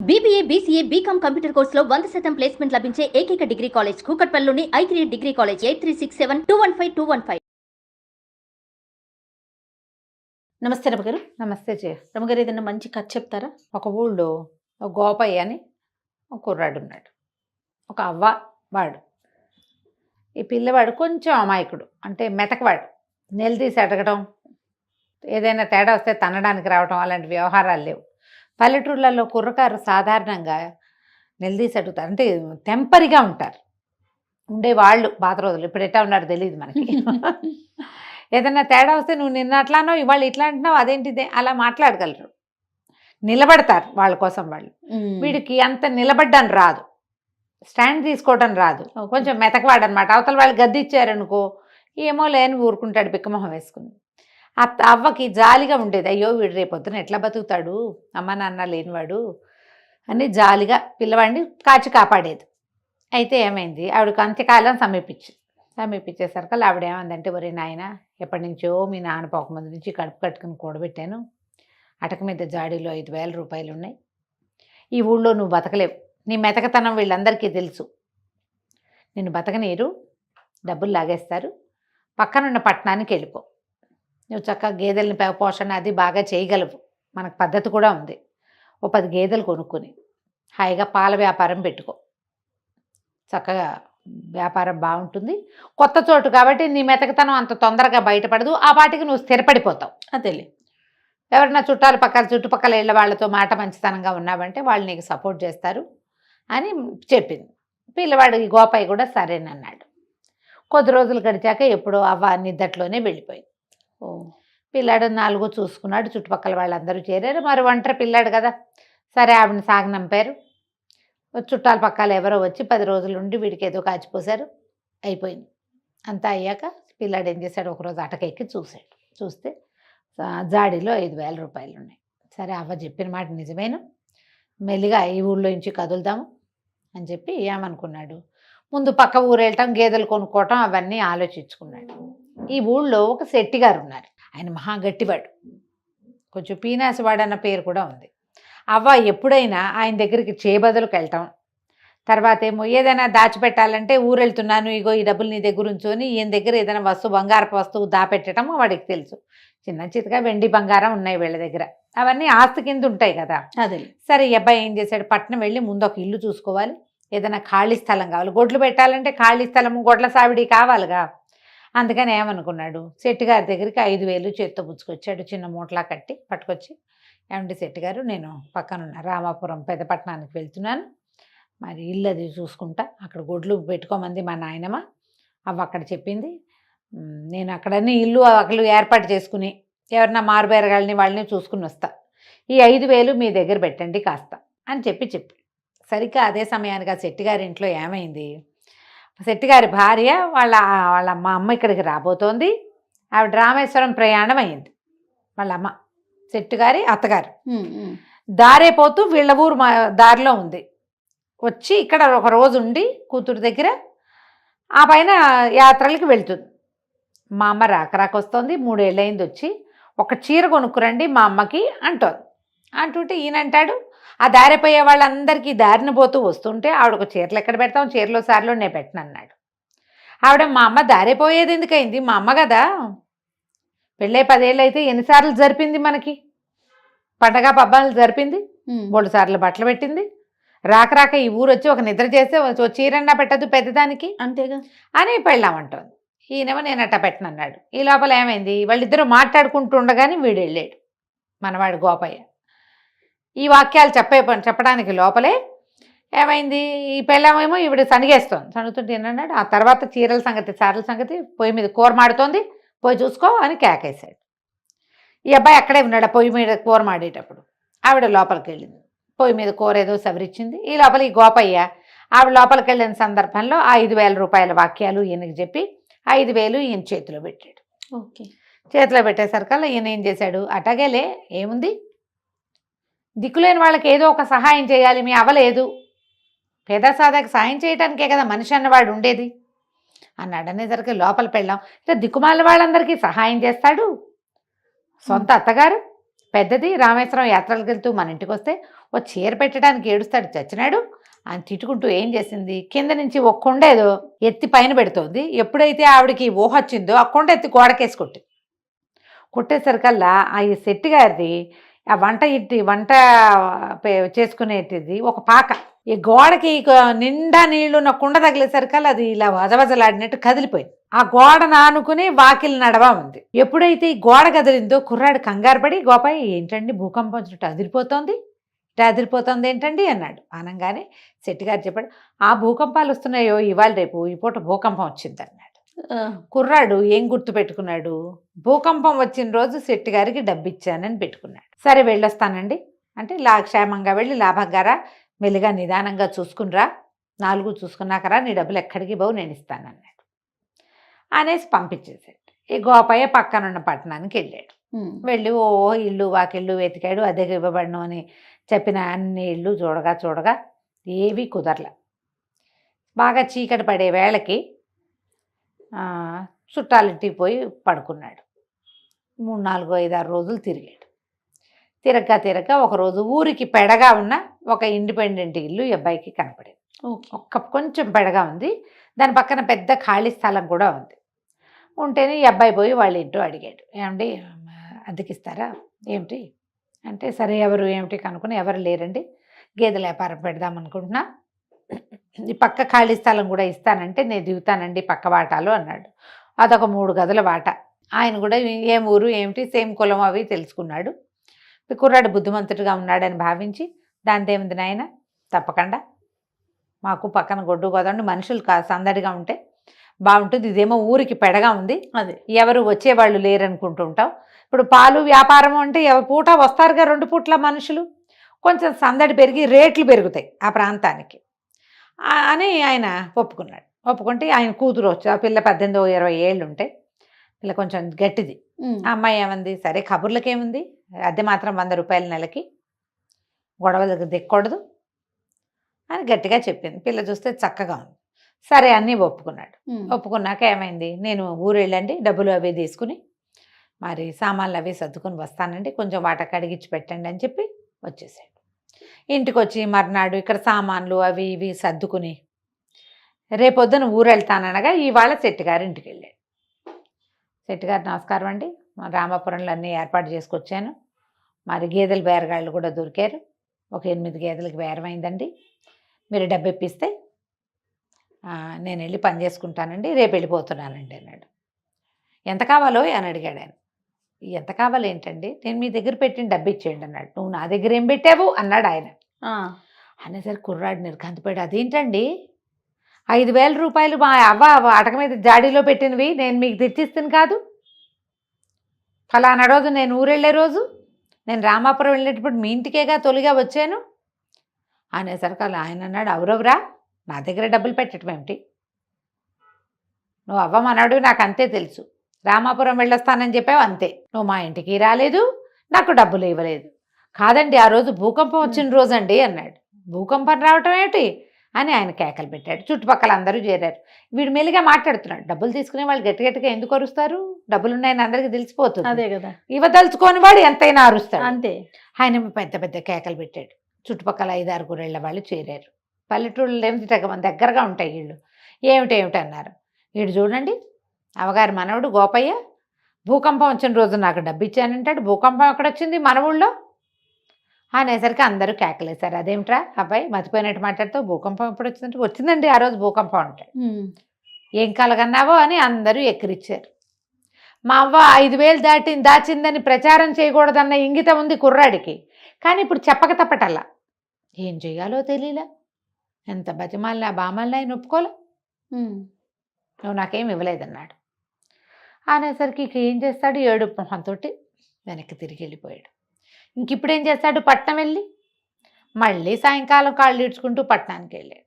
BBA, BCA, BCom computer కోర్సులో 100% placement లభించే ఏకైక డిగ్రీ కాలేజ్ కూకట్పల్లిలోని i3 డిగ్రీ కాలేజ్ 8367215215. నమస్తే రమగారు. నమస్తే జయ. రమగారు, ఏదైనా మంచి కథ చెప్తారా? ఒక ఊళ్ళో ఒక గోపయ్య అని ఒక కుర్రాడు ఉన్నాడు. ఒక అవ్వ వాడు. ఈ పిల్లవాడు కొంచెం అమాయకుడు, అంటే మెతకవాడు. నిలదీసి అడగడం, ఏదైనా తేడా వస్తే తనడానికి రావడం అలాంటి వ్యవహారాలు లేవు. పల్లెటూళ్ళల్లో కుర్రకారు సాధారణంగా నిలదీసి అడుగుతారు, అంటే టెంపరీగా ఉంటారు ఉండేవాళ్ళు పాత రోజులు. ఇప్పుడు ఎట్టా ఉన్నారో తెలియదు మనకి. ఏదైనా తేడా వస్తే నువ్వు నిన్న అట్లానో ఇవాళ ఇట్లా అంటున్నావు అదేంటిదే అలా మాట్లాడగలరు, నిలబడతారు వాళ్ళ కోసం వాళ్ళు. వీడికి అంత నిలబడ్డం రాదు, స్టాండ్ తీసుకోవడం రాదు, కొంచెం మెతకవాడు అనమాట. అవతల వాళ్ళు గద్ది ఇచ్చారనుకో ఏమో లేని ఊరుకుంటాడు పిక్కమొహం వేసుకుని. అవ్వకి జాలిగా ఉండేది, అయ్యో వీడు రేపొద్దున ఎట్లా బతుకుతాడు అమ్మ నాన్న లేనివాడు అని జాలిగా పిల్లవాడిని కాచి కాపాడేది. అయితే ఏమైంది, ఆవిడకి అంత్యకాలం సమీపించేసరికి ఆవిడ ఏమందంటే, ఒరే నాయన, ఎప్పటి నుంచో మీ నాన్న పోకముందు నుంచి కడుపు కట్టుకుని కూడబెట్టాను, అటక మీద జాడీలో 5,000 రూపాయలు ఉన్నాయి, ఈ ఊళ్ళో నువ్వు బతకలేవు, నీ మెతకతనం వీళ్ళందరికీ తెలుసు, నిన్ను బతకనీరు, డబ్బులు లాగేస్తారు, పక్కనున్న పట్టణానికి వెళ్ళిపో, నువ్వు చక్కగా గేదెలని పోషణ అది బాగా చేయగలవు, మనకు పద్ధతి కూడా ఉంది, ఓ 10 గేదెలు కొనుక్కొని హాయిగా పాల వ్యాపారం పెట్టుకో, చక్కగా వ్యాపారం బాగుంటుంది, కొత్త చోటు కాబట్టి నీ మెతకతనం అంత తొందరగా బయటపడదు, ఆ పాటికి నువ్వు స్థిరపడిపోతావు. అదేలే, ఎవరన్నా చుట్టుపక్కల ఇళ్ళ వాళ్ళతో మాట మంచితనంగా ఉన్నావంటే వాళ్ళు నీకు సపోర్ట్ చేస్తారు అని చెప్పింది. పిల్లవాడు ఈ గోపయ్య కూడా సరేనన్నాడు. కొద్ది రోజులు గడిచాక ఎప్పుడో అవ్వ నిద్దట్లోనే వెళ్ళిపోయింది. పిల్లాడు 4 చూసుకున్నాడు, చుట్టుపక్కల వాళ్ళందరూ చేరారు. మరి ఒంటరి పిల్లాడు కదా, సరే ఆవిడని సాగనంపారు. చుట్టాల పక్కల ఎవరో వచ్చి 10 రోజులు ఉండి వీడికి ఏదో కాచిపోసారు, అయిపోయింది. అంతా అయ్యాక పిల్లాడు ఏం చేశాడు, ఒకరోజు అటకెక్కి చూశాడు. చూస్తే జాడీలో 5,000 రూపాయలు ఉన్నాయి. సరే అవ్వ చెప్పిన మాట నిజమేను, మెల్లిగా ఈ ఊళ్ళో నుంచి కదులుదాము అని చెప్పి ఏమనుకున్నాడు, ముందు పక్క ఊరు వెళ్ళటం, గేదెలు కొనుక్కోవటం అవన్నీ ఆలోచించుకున్నాడు. ఈ ఊళ్ళో ఒక శెట్టిగారు ఉన్నారు, ఆయన మహా గట్టివాడు, కొంచెం పీనాసివాడు అన్న పేరు కూడా ఉంది. అవ్వ ఎప్పుడైనా ఆయన దగ్గరికి చేబదులకు వెళ్ళటం, తర్వాత ఏమో ఏదైనా దాచిపెట్టాలంటే ఊరు వెళ్తున్నాను, ఇగో ఈ డబ్బులు నీ దగ్గర ఉంచుకొని ఈయన దగ్గర ఏదైనా బంగారపు వస్తువు దాపెట్టడం వాడికి తెలుసు. చిన్న చితగా వెండి బంగారం ఉన్నాయి వీళ్ళ దగ్గర, అవన్నీ ఆస్తి కింద ఉంటాయి కదా. అదే సరే ఈ అబ్బాయి ఏం చేశాడు, పట్నం వెళ్ళి ముందు ఒక ఇల్లు చూసుకోవాలి, ఏదైనా ఖాళీ స్థలం కావాలి, గొడ్లు పెట్టాలంటే ఖాళీ స్థలము గొడ్ల సావిడి కావాలిగా. అందుకని ఏమనుకున్నాడు, శెట్టిగారి దగ్గరికి 5,000 చేత్తో పుచ్చుకొచ్చాడు, చిన్న మూటలా కట్టి పట్టుకొచ్చి, ఏమంటే శెట్టిగారు, నేను పక్కనున్న రామాపురం పెద్దపట్నానికి వెళ్తున్నాను, మరి ఇల్లు అది చూసుకుంటా, అక్కడ గొడ్లు పెట్టుకోమంది మా నాయనమ్మ, అవ్వ అక్కడ చెప్పింది, నేను అక్కడన్నీ ఇల్లు అక్కలు ఏర్పాటు చేసుకుని ఎవరన్నా మారుబేరగాళ్ళని వాళ్ళని చూసుకుని వస్తా, ఈ 5,000 మీ దగ్గర పెట్టండి కాస్త అని చెప్పి సరిగ్గా అదే సమయానికి ఆ శెట్టిగారి ఇంట్లో ఏమైంది, శెట్టిగారి భార్య వాళ్ళ మా అమ్మ ఇక్కడికి రాబోతోంది. ఆవిడ రామేశ్వరం ప్రయాణం అయింది, వాళ్ళ అమ్మ శెట్టిగారి అత్తగారు. దారేపోతూ వీళ్ళ ఊరు దారిలో ఉంది, వచ్చి ఇక్కడ ఒక రోజు ఉండి కూతురు దగ్గర ఆ పైన యాత్రలకు వెళ్తుంది. మా అమ్మ రాకరాకొస్తోంది, 3 ఏళ్ళయింది వచ్చి, ఒక చీర కొనుక్కురండి మా అమ్మకి అంటుంటే ఈయన అంటాడు, ఆ దారిపోయే వాళ్ళందరికీ దారిన పోతూ వస్తుంటే ఆవిడకు చీరలు ఎక్కడ పెడతాం, చీరలో సార్లో నేను పెట్టను అన్నాడు. ఆవిడ, మా అమ్మ దారిపోయేది ఎందుకయింది, మా అమ్మ కదా, పెళ్ళై 10 ఏళ్ళు అయితే ఎన్నిసార్లు జరిపింది, మనకి పండగ పబ్బాలు జరిపింది, 3 సార్లు బట్టలు పెట్టింది, రాక ఈ ఊరు వచ్చి ఒక నిద్ర చేస్తే చీరన్నా పెట్టదు పెద్దదానికి అంతేగా అని పెళ్ళామంటోంది. ఈయనేమో నేను అట్టా పెట్టనన్నాడు. ఈ లోపల ఏమైంది, వాళ్ళిద్దరూ మాట్లాడుకుంటూ ఉండగానే వీడు వెళ్ళాడు, మనవాడు గోపయ్య. ఈ వాక్యాలు చెప్పడానికి లోపలే ఏమైంది, ఈ పెళ్ళామేమో ఈవిడ సణుగుతుంటే ఏమన్నాడు, ఆ తర్వాత చీరల సంగతి పొయ్యి మీద కూర మాడుతోంది, పోయి చూసుకో అని కేకేశాడు. ఈ అబ్బాయి అక్కడే ఉన్నాడు, పొయ్యి మీద కూర మాడేటప్పుడు. ఆవిడ లోపలికి వెళ్ళింది, పొయ్యి మీద కూర ఏదో సవరించింది. ఈ లోపల ఈ గోపయ్య ఆవిడ లోపలికి వెళ్ళిన సందర్భంలో 5,000 రూపాయల వాక్యాలు ఈయనకి చెప్పి 5,000 ఈయన చేతిలో పెట్టాడు. చేతిలో పెట్టేసరికల్లా ఈయన ఏం చేశాడు, అటగేలే ఏముంది, దిక్కులేని వాళ్ళకి ఏదో ఒక సహాయం చేయాలి, మీ అవ్వలేదు, పేద సాదాకి సాయం చేయడానికే కదా మనిషి అన్నవాడు ఉండేది అన్నాడు. అనేసరికి లోపల పెళ్ళాం, ఇట్లా దిక్కుమాల వాళ్ళందరికీ సహాయం చేస్తాడు, సొంత అత్తగారు పెద్దది రామేశ్వరం యాత్రలకు వెళ్తూ మన ఇంటికి వస్తే ఓ చీర పెట్టడానికి ఏడుస్తాడు చచ్చినాడు అని తిట్టుకుంటూ ఏం చేసింది, కింద నుంచి ఒక కొండ ఏదో ఎత్తి పైన పెడుతోంది. ఎప్పుడైతే ఆవిడకి ఊహ వచ్చిందో ఆ కొండ ఎత్తి గోడకేసి కొట్టేసరికల్లా ఆ ఈ శెట్టి గారిది ఆ వంట చేసుకునేటిది ఒక పాక ఈ గోడకి నిండా నీళ్లు నా కుండ తగిలేసరికల్లా అది ఇలా వజవజలాడినట్టు కదిలిపోయింది. ఆ గోడను ఆనుకుని వాకిలి నడవా ఉంది. ఎప్పుడైతే ఈ గోడ కదిలిందో కుర్రాడు కంగారు పడి, గోపాయి ఏంటండి భూకంపం వచ్చినట్టు అదిరిపోతోంది, ఇట్లా అదిరిపోతుంది ఏంటండి అన్నాడు. అనగానే శెట్టి గారు చెప్పాడు, ఆ భూకంపాలు వస్తున్నాయో ఇవాళ రేపు ఈ పూట భూకంపం వచ్చింది అన్నాడు. కుర్రాడు ఏం గుర్తు పెట్టుకున్నాడు, భూకంపం వచ్చిన రోజు శెట్టి గారికి డబ్బు ఇచ్చానని పెట్టుకున్నాడు. సరే వెళ్ళొస్తానండి అంటే, క్షేమంగా వెళ్ళి లాభంగారా, మెల్లిగా నిదానంగా చూసుకునిరా, 4 చూసుకున్నాకరా, నీ డబ్బులు ఎక్కడికి పోవు, నేను ఇస్తానన్నాడు. అనేసి పంపించేసాడు. ఈ గోపయ్య పక్కనున్న పట్టణానికి వెళ్ళాడు. వెళ్ళి ఓ ఇల్లు వాకిళ్ళు వెతికాడు. అద్దెకి ఇవ్వబడను అని చెప్పిన అన్ని ఇళ్ళు చూడగా ఏవి కుదరల. బాగా చీకటి పడే వేళకి చుట్టాలింటికి పోయి పడుకున్నాడు. 3, 4, 5, 6 రోజులు తిరిగాడు. తిరగక ఒకరోజు ఊరికి పెడగా ఉన్న ఒక ఇండిపెండెంట్ ఇల్లు ఈ అబ్బాయికి కనపడింది. కొంచెం పెడగా ఉంది, దాని పక్కన పెద్ద ఖాళీ స్థలం కూడా ఉంది. ఉంటేనే ఈ అబ్బాయి పోయి వాళ్ళ ఇంటో అడిగాడు, ఏమండి అద్దెకిస్తారా ఏమిటి అంటే, సరే ఎవరు ఏమిటి కనుక్కుని, ఎవరు లేరండి, గేదెల వ్యాపారం పెడదాం అనుకుంటున్నా, ఈ పక్క ఖాళీ స్థలం కూడా ఇస్తానంటే నేను దిగుతానండి పక్క వాటాలు అన్నాడు. అదొక 3 గదుల వాట. ఆయన కూడా ఏం ఊరు ఏమిటి సేమ్ కులం అవి తెలుసుకున్నాడు. కుర్రాడు బుద్ధిమంతుడిగా ఉన్నాడని భావించి, దాంతో ఏముంది నాయన, తప్పకుండా మాకు పక్కన గొడ్డు గోదండి మనుషులు సందడిగా ఉంటే బాగుంటుంది, ఇదేమో ఊరికి పెడగా ఉంది, అదే ఎవరు వచ్చేవాళ్ళు లేరనుకుంటూ ఉంటాం. ఇప్పుడు పాలు వ్యాపారం అంటే పూట వస్తారుగా, 2 పూట్ల మనుషులు, కొంచెం సందడి పెరిగి రేట్లు పెరుగుతాయి ఆ ప్రాంతానికి అని ఆయన ఒప్పుకున్నాడు. ఒప్పుకుంటే ఆయన కూతురు వచ్చి, ఆ పిల్ల 18, 20 ఏళ్ళు ఉంటాయి, పిల్ల కొంచెం గట్టిది. ఆ అమ్మాయి ఏమంది, సరే కబుర్లకేముంది, అద్దె మాత్రం 100 రూపాయల నెలకి, గొడవలకు దిక్కకూడదు అని గట్టిగా చెప్పింది. పిల్ల చూస్తే చక్కగా ఉంది. సరే అన్నీ ఒప్పుకున్నాడు. ఒప్పుకున్నాక ఏమైంది, నేను ఊరు వెళ్ళండి, డబ్బులు అవి తీసుకుని మరి సామాన్లు అవి సర్దుకొని వస్తానండి, కొంచెం వాట కడిగిచ్చి పెట్టండి అని చెప్పి వచ్చేసాడు. ఇంటికి వచ్చి మర్నాడు ఇక్కడ సామాన్లు అవి ఇవి సర్దుకుని రేపొద్దున ఊరు వెళ్తాననగా ఇవాళ శెట్టి గారి ఇంటికి వెళ్ళాడు. శెట్టి గారు నమస్కారం అండి, రామాపురంలో అన్నీ ఏర్పాటు చేసుకొచ్చాను, మరి గేదెల బేరగాళ్ళు కూడా దొరికారు, ఒక 8 గేదెలకు బేరమైందండి, మీరు డబ్బు ఇప్పిస్తే నేను వెళ్ళి పని చేసుకుంటానండి, రేపు వెళ్ళిపోతున్నానండి అన్నాడు. ఎంత కావాలో అని అడిగాడు ఆయన. ఎంత కావాలి ఏంటండి, నేను మీ దగ్గర పెట్టిన డబ్బు ఇచ్చేయండి అన్నాడు. నువ్వు నా దగ్గర ఏం పెట్టావు అన్నాడు ఆయన. అనేసరికి కుర్రాడు నిర్ఘాంతపోయాడు. అదేంటండి, 5,000 రూపాయలు మా అవ్వ అటక మీద జాడీలో పెట్టినవి నేను మీకు తెచ్చిస్తాను కాదు, ఫలానా రోజు నేను ఊరెళ్ళే రోజు, నేను రామాపురం వెళ్ళేటప్పుడు మీ ఇంటికేగా తొలిగా వచ్చాను అనేసరికి అలా ఆయన అన్నాడు, అవురవరా నా దగ్గర డబ్బులు పెట్టడం ఏమిటి, నువ్వు అవ్వమన్నాడు, నాకు అంతే తెలుసు, రామాపురం వెళ్ళొస్తానని చెప్పావు అంతే, నువ్వు మా ఇంటికి రాలేదు, నాకు డబ్బులు ఇవ్వలేదు. కాదండి ఆ రోజు భూకంపం వచ్చిన రోజు అండి అన్నాడు. భూకంపం రావటం ఏమిటి అని ఆయన కేకలు పెట్టాడు. చుట్టుపక్కల అందరూ చేరారు. వీడు మెల్లిగా మాట్లాడుతున్నాడు. డబ్బులు తీసుకునే వాళ్ళు గట్టిగా ఎందుకు అరుస్తారు, డబ్బులు ఉన్నాయని అందరికీ తెలిసిపోతుంది, అదే కదా, ఇవ్వదలుచుకోని వాడు ఎంతైనా అరుస్తాడు అంతే. ఆయన పెద్ద పెద్ద కేకలు పెట్టాడు. చుట్టుపక్కల 5-6 గురేళ్ల వాళ్ళు చేరారు. పల్లెటూళ్ళు ఏమిటి దగ్గరగా ఉంటాయి ఇళ్ళు, ఏమిటి అన్నారు. వీడు చూడండి అవగారు మనవడు గోపయ్య భూకంపం వచ్చిన రోజు నాకు డబ్బు ఇచ్చానంటాడు, భూకంపం ఎక్కడొచ్చింది మన ఊళ్ళో అనేసరికి అందరూ కేకలేశారు. అదేమిట్రా అబ్బాయి మర్చిపోయినట్టు మాట్లాడుతావు, భూకంపం ఎప్పుడు వచ్చిందంటే, వచ్చిందండి ఆ రోజు భూకంపం అంటాడు. ఏం కలగన్నావో అని అందరూ ఎక్కిరిచ్చారు. మా అవ్వ 5,000 దాచిందని ప్రచారం చేయకూడదన్న ఇంగితం ఉంది కుర్రాడికి, కానీ ఇప్పుడు చెప్పక తప్పటల్లా ఏం చెయ్యాలో తెలియలే, ఎంత బతిమాలినా బామల్ని ఆయన ఒప్పుకోలే, నువ్వు నాకేం ఇవ్వలేదన్నాడు. అనేసరికి ఇక ఏం చేస్తాడు, ఏడుపు మొహంతో వెనక్కి తిరిగి వెళ్ళిపోయాడు. ఇంక ఇప్పుడు ఏం చేస్తాడు, పట్నం వెళ్ళి మళ్ళీ సాయంకాలం కాళ్ళు ఈడ్చుకుంటూ పట్టణానికి వెళ్ళాడు.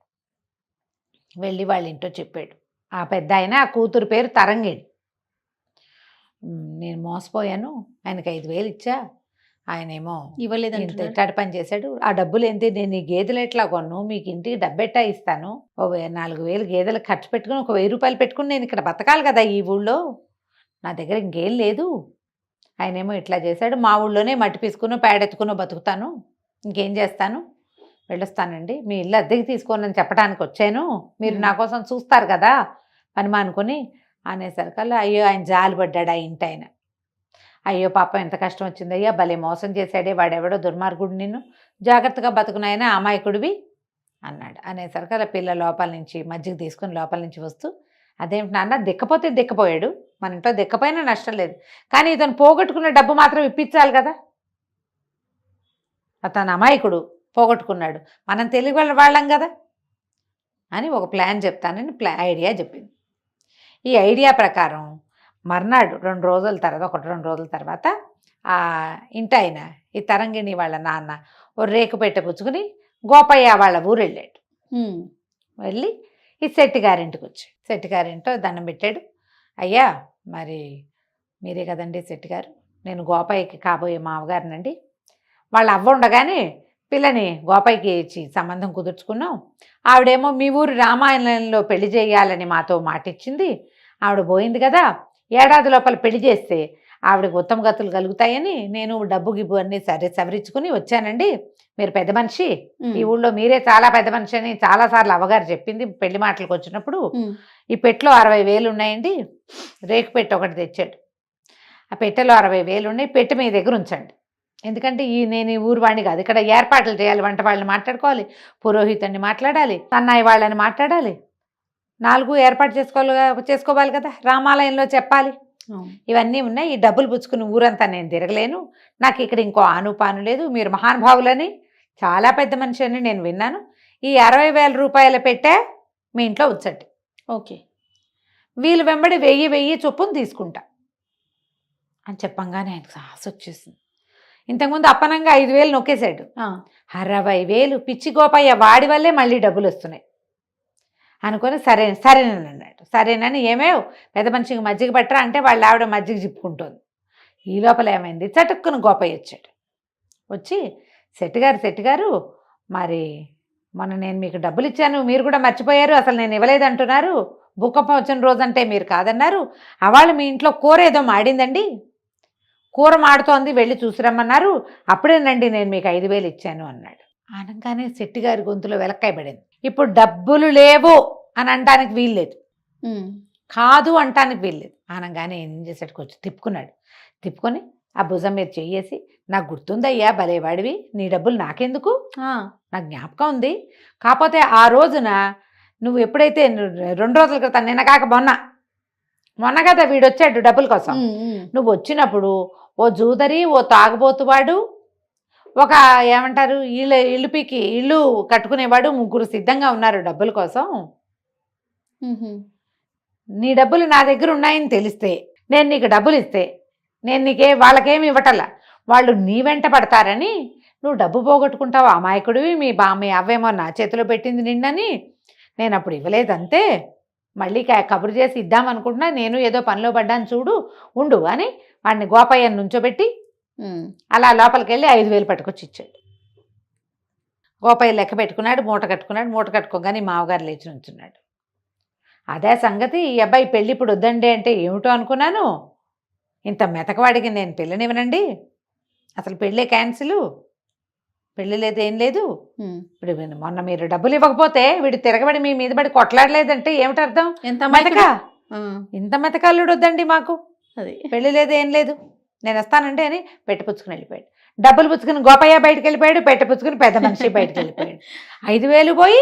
వెళ్ళి వాళ్ళ ఇంట్లో చెప్పాడు. ఆ పెద్ద ఆయన ఆ కూతురు పేరు తరంగిణి, నేను మోసపోయాను, ఆయనకి 5,000 ఇచ్చా, ఆయనేమో ఇవ్వలేదు, ఇంత ఇట్టాడు పని చేశాడు, ఆ డబ్బులు ఏంటి, నేను ఈ గేదెలు ఎట్లా కొను, మీకు ఇంటికి డబ్బెట్టా ఇస్తాను, 4,000 గేదెలకు ఖర్చు పెట్టుకుని 1,000 రూపాయలు పెట్టుకుని నేను ఇక్కడ బతకాలి కదా ఈ ఊళ్ళో, నా దగ్గర ఇంకేం లేదు ఆయనేమో ఇట్లా చేశాడు, మా ఊళ్ళోనే మట్టి పీసుకునో పేడెత్తుకునో బతుకుతాను, ఇంకేం చేస్తాను, వెళ్ళొస్తానండి, మీ ఇల్లు అద్దెకి తీసుకోనని చెప్పడానికి వచ్చాను, మీరు నా కోసం చూస్తారు కదా పని మానుకొని అనేసరికల్లా అయ్యో ఆయన జాలి పడ్డాడు ఆ ఇంటి ఆయన. అయ్యో పాపం ఎంత కష్టం వచ్చిందయ్యా, భలే మోసం చేశాడే వాడెవడో దుర్మార్గుడు, నిన్ను జాగ్రత్తగా బతుకునాయన అమాయకుడివి అన్నాడు. అనేసరికి అలా పిల్ల లోపల నుంచి మజ్జిగ తీసుకుని లోపల నుంచి వస్తూ, అదేమిటి నాన్న, దిక్కపోతే దిక్కపోయాడు, మన ఇంట్లో దిక్కపోయినా నష్టం లేదు, కానీ ఇతను పోగొట్టుకున్న డబ్బు మాత్రం ఇప్పించాలి కదా, అతను అమాయకుడు పోగొట్టుకున్నాడు, మనం తెలివి వాళ్ళం కదా అని ఒక ప్లాన్ చెప్తానని ఐడియా చెప్పింది. ఈ ఐడియా ప్రకారం మర్నాడు 2 రోజుల తర్వాత 1-2 రోజుల తర్వాత ఆ ఇంటాయన ఈ తరంగిణి వాళ్ళ నాన్న ఓ రేకు పెట్టె పుచ్చుకుని గోపయ్య వాళ్ళ ఊరు వెళ్ళాడు. వెళ్ళి ఈ శెట్టి గారింటికి వచ్చాడు. శెట్టి గారింటో దండం పెట్టాడు. అయ్యా మరి మీరే కదండి శెట్టి గారు, నేను గోపయ్యకి కాబోయే మామగారినండి, వాళ్ళ అవ్వ ఉండగానే పిల్లని గోపయ్యకి ఇచ్చి సంబంధం కుదుర్చుకున్నాం, ఆవిడేమో మీ ఊరు రామాయణంలో పెళ్లి చేయాలని మాతో మాటిచ్చింది, ఆవిడ పోయింది కదా, ఏడాది లోపల పెళ్లి చేస్తే ఆవిడకి ఉత్తమ గతులు కలుగుతాయని నేను డబ్బు గిబ్బు అన్నీ సవరించుకుని వచ్చానండి, మీరు పెద్ద మనిషి, ఈ ఊళ్ళో మీరే చాలా పెద్ద మనిషి అని చాలాసార్లు అవ్వగారు చెప్పింది పెళ్లి మాటలకు వచ్చినప్పుడు, ఈ పెట్టెలో 60,000 ఉన్నాయండి, రేకు పెట్టె ఒకటి తెచ్చాడు, ఆ పెట్టెలో 60,000 ఉన్నాయి, పెట్టె మీ దగ్గర ఉంచండి, ఎందుకంటే నేను ఈ ఊరు వాడిని కాదు, ఇక్కడ ఏర్పాట్లు చేయాలి, వంట వాళ్ళని మాట్లాడుకోవాలి, పురోహితుడిని మాట్లాడాలి, సన్నాయి వాళ్ళని మాట్లాడాలి, 4 ఏర్పాటు చేసుకోవాలి కదా, రామాలయంలో చెప్పాలి, ఇవన్నీ ఉన్నాయి, ఈ డబ్బులు పుచ్చుకుని ఊరంతా నేను తిరగలేను, నాకు ఇక్కడ ఇంకో ఆనుపాను లేదు, మీరు మహానుభావులని చాలా పెద్ద మనిషి అని నేను విన్నాను, ఈ 60,000 రూపాయలు పెట్టే మీ ఇంట్లో ఉంచండి, ఓకే, వీళ్ళు వెంబడి 1000 చొప్పున తీసుకుంటా అని చెప్పంగానే ఆయనకు సాహస వచ్చేసింది. ఇంతకుముందు అప్పనంగా 5,000 నొక్కేశాడు, 60,000 పిచ్చి గోపయ్య వాడి వల్లే మళ్ళీ డబ్బులు వస్తున్నాయి అనుకొని సరేనని అన్నాడు. సరేనని ఏమేవ్ పెద్ద మనిషికి మజ్జిగ పట్టరా అంటే వాళ్ళ ఆవిడ మజ్జిగ చిప్పుకుంటోంది. ఈ లోపల ఏమైంది, చటుక్కును గోపయ్య వచ్చాడు. వచ్చి శెట్టి గారు మరి మొన్న నేను మీకు డబ్బులు ఇచ్చాను, మీరు కూడా మర్చిపోయారు, అసలు నేను ఇవ్వలేదంటున్నారు, భూకంపం వచ్చిన రోజంటే మీరు కాదన్నారు, అవాళ్ళు మీ ఇంట్లో కూర ఏదో మాడిందండి, కూర మాడుతోంది, వెళ్ళి చూసిరమ్మన్నారు, అప్పుడేనండి నేను మీకు 5,000 ఇచ్చాను అన్నాడు. అనగానే శెట్టి గారి గొంతులో వెలక్కాయ పడింది. ఇప్పుడు డబ్బులు లేవు అని అనడానికి వీల్లేదు, కాదు అంటానికి వీల్లేదు. అనగానే ఏం చేశాడు, కొంచెం తిప్పుకొని ఆ భుజం మీద చెయ్యేసి, నాకు గుర్తుందయ్యా భలేవాడివి, నీ డబ్బులు నాకెందుకు, నాకు జ్ఞాపకం ఉంది, కాకపోతే ఆ రోజున నువ్వు ఎప్పుడైతే 2 రోజుల క్రితం, నిన్న కాక మొన్న కదా వీడొచ్చాడు డబ్బుల కోసం, నువ్వు వచ్చినప్పుడు ఓ జూదరి, ఓ తాగుబోతువాడు, ఒక ఏమంటారు ఇల్లు కట్టుకునేవాడు, 3 సిద్ధంగా ఉన్నారు డబ్బుల కోసం, నీ డబ్బులు నా దగ్గర ఉన్నాయని తెలిస్తే నేను నీకు డబ్బులు ఇస్తే నేను వాళ్ళకేమి ఇవ్వటల్లా, వాళ్ళు నీ వెంట పడతారని నువ్వు డబ్బు పోగొట్టుకుంటావు, అమాయకుడివి, మీ అవ్వేమో నా చేతిలో పెట్టింది నిన్నని నేను అప్పుడు ఇవ్వలేదంతే, మళ్ళీ కబురు చేసి ఇద్దామనుకుంటున్నా, నేను ఏదో పనిలో పడ్డాను చూడు ఉండు అని వాడిని గోపయ్యను నుంచోబెట్టి అలా లోపలికి వెళ్ళి 5,000 పట్టుకొచ్చి ఇచ్చాడు. గోపయ్య లెక్క పెట్టుకున్నాడు, మూట కట్టుకోగానే మామగారు లేచి నుంచున్నాడు. అదే సంగతి, ఈ అబ్బాయి పెళ్ళి ఇప్పుడు వద్దండి అంటే ఏమిటో అనుకున్నాను, ఇంత మెతకవాడికి నేను పెళ్ళనివ్వనండి, అసలు పెళ్ళే క్యాన్సిల్, పెళ్ళి లేదు ఏం లేదు, ఇప్పుడు మొన్న మీరు డబ్బులు ఇవ్వకపోతే వీడు తిరగబడి మీ మీద పడి కొట్లాడలేదంటే ఏమిటి అర్థం, ఇంత మెతకల్లుడు వద్దండి మాకు, అది పెళ్ళి లేదు ఏం లేదు, నేను వస్తానండి అని పెట్టపుచ్చుకుని వెళ్ళిపోయాడు. డబ్బులు పుచ్చుకుని గోపయ్య బయటకు వెళ్ళిపోయాడు, పెట్టపుచ్చుకుని పెద్ద మనిషి బయటకు వెళ్ళిపోయాడు. 5,000 పోయి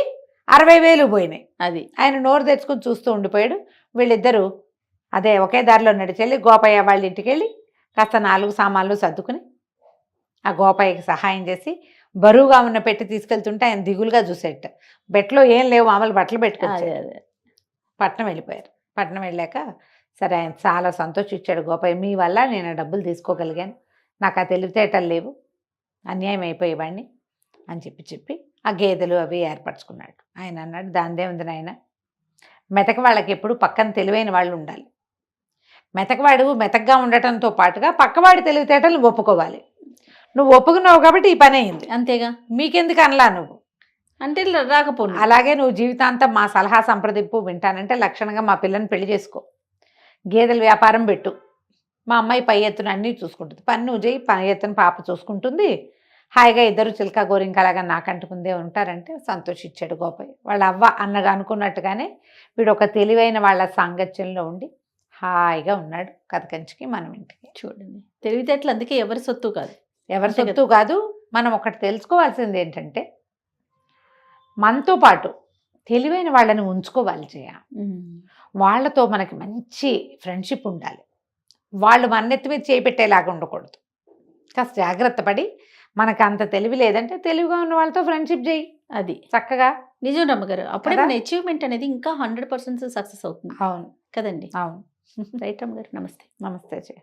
60,000 పోయినాయి. అది ఆయన నోరు తెచ్చుకుని చూస్తూ ఉండిపోయాడు. వీళ్ళిద్దరూ అదే ఒకే దారిలో నడిచెళ్ళి గోపయ్య వాళ్ళ ఇంటికి వెళ్ళి కాస్త 4 సామాన్లు సర్దుకుని ఆ గోపయ్యకి సహాయం చేసి బరువుగా ఉన్న పెట్టి తీసుకెళ్తుంటే ఆయన దిగులుగా చూసేట, బెట్లో ఏం లేవు, మామూలు బట్టలు పెట్టుకొచ్చాడు. పట్నం వెళ్ళిపోయారు. పట్నం వెళ్ళాక సరే ఆయన చాలా సంతోషించాడు గోపయ్య, మీ వల్ల నేను డబ్బులు తీసుకోగలిగాను, నాకు ఆ తెలివితేటలు లేవు, అన్యాయం అయిపోయేవాడిని అని చెప్పి ఆ గేదెలు అవి ఏర్పరచుకున్నాడు. ఆయన అన్నాడు, దాందే ఉంది నాయన, మెతక వాళ్ళకి ఎప్పుడు పక్కన తెలివైన వాళ్ళు ఉండాలి, మెతకవాడు మెతకగా ఉండటంతో పాటుగా పక్కవాడి తెలివితేటలు ఒప్పుకోవాలి, నువ్వు ఒప్పుకున్నావు కాబట్టి ఈ పని అయింది, అంతేగా, మీకెందుకు అనలా నువ్వు అంటే రాకపోను, అలాగే నువ్వు జీవితాంతం మా సలహా సంప్రదింపు వింటానంటే లక్షణంగా మా పిల్లని పెళ్లి చేసుకో, గేదెల వ్యాపారం పెట్టు, మా అమ్మాయి పై ఎత్తున అన్నీ చూసుకుంటుంది, పని నువ్వు చేయి, పై ఎత్తున పాప చూసుకుంటుంది, హాయిగా ఇద్దరు చిలక గోరింకలాగా నాకంటుకుందే ఉంటారంటే సంతోషించాడు గోపయ్య. వాళ్ళ అవ్వ అన్నగా అనుకున్నట్టుగానే వీడు ఒక తెలివైన వాళ్ళ సాంగత్యంలో ఉండి హాయిగా ఉన్నాడు. కథ కంచికి మనం ఇంటికి. చూడండి, తెలివితేటలు అందుకే ఎవరి సొత్తు కాదు. ఎవరి అంతే సొత్తు కాదు. మనం ఒకటి తెలుసుకోవాల్సింది ఏంటంటే మనతో పాటు తెలివైన వాళ్ళని ఉంచుకోవాలి చేయ. వాళ్ళతో మనకి మంచి ఫ్రెండ్షిప్ ఉండాలి. వాళ్ళు మన్నెత్తి మీద చేపెట్టేలాగా ఉండకూడదు. కాస్త జాగ్రత్త పడి మనకు అంత తెలివి లేదంటే తెలివిగా ఉన్న వాళ్ళతో ఫ్రెండ్షిప్ చేయి అది చక్కగా. నిజం రమ్మగారు, అప్పుడే కదా? మన అచీవ్మెంట్ అనేది ఇంకా 100% సక్సెస్ అవుతుంది అవును కదండి. అవును. రైట్ రమ్మగారు, నమస్తే. నమస్తే చేయ.